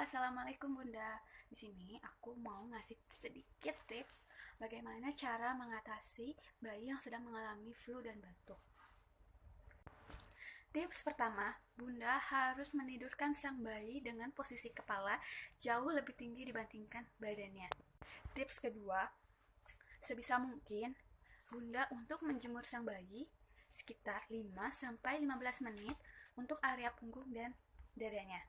Assalamualaikum Bunda. Di sini aku mau ngasih sedikit tips bagaimana cara mengatasi bayi yang sedang mengalami flu dan batuk. Tips pertama, Bunda harus menidurkan sang bayi dengan posisi kepala jauh lebih tinggi dibandingkan badannya. Tips kedua, sebisa mungkin Bunda untuk menjemur sang bayi sekitar 5-15 menit untuk area punggung dan dadanya.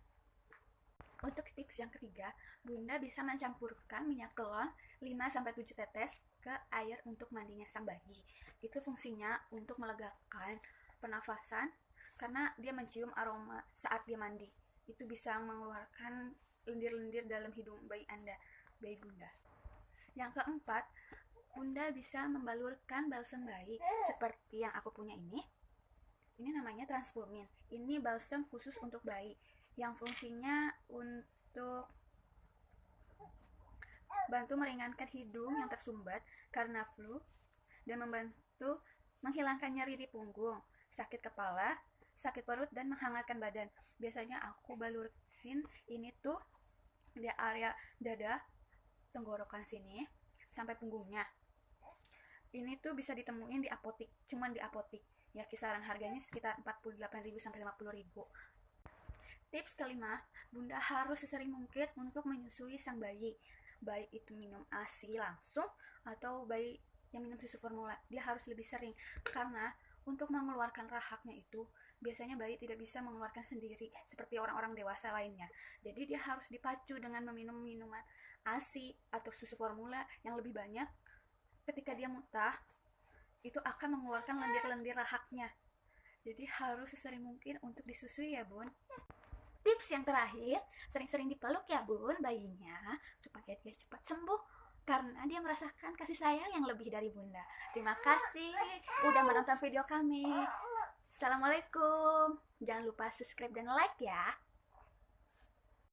Untuk tips yang ketiga, Bunda bisa mencampurkan minyak telon 5-7 tetes ke air untuk mandinya sang bayi. Itu fungsinya untuk melegakan pernafasan karena dia mencium aroma saat dia mandi. Itu bisa mengeluarkan lendir-lendir dalam hidung bayi Anda, bayi Bunda. Yang keempat, Bunda bisa membalurkan balsam bayi seperti yang aku punya ini. Ini namanya Transformin. Ini balsam khusus untuk bayi yang fungsinya untuk bantu meringankan hidung yang tersumbat karena flu dan membantu menghilangkan nyeri di punggung, sakit kepala, sakit perut, dan menghangatkan badan. Biasanya aku balurin ini tuh di area dada, tenggorokan sini, sampai punggungnya. Ini tuh bisa ditemuin di apotik, cuman di apotik. Ya, kisaran harganya sekitar 48.000 sampai 50.000. Tips kelima, Bunda harus sesering mungkin untuk menyusui sang bayi. Baik itu minum ASI langsung atau bayi yang minum susu formula, dia harus lebih sering. Karena untuk mengeluarkan rahaknya itu, biasanya bayi tidak bisa mengeluarkan sendiri seperti orang-orang dewasa lainnya. Jadi dia harus dipacu dengan meminum minuman ASI atau susu formula yang lebih banyak. Ketika dia muntah, itu akan mengeluarkan lendir-lendir rahaknya. Jadi harus sesering mungkin untuk disusui ya Bun. Tips yang terakhir, sering-sering dipeluk ya Bun bayinya supaya dia cepat sembuh karena dia merasakan kasih sayang yang lebih dari Bunda. Terima kasih udah menonton video kami. Assalamualaikum. Jangan lupa subscribe dan like ya.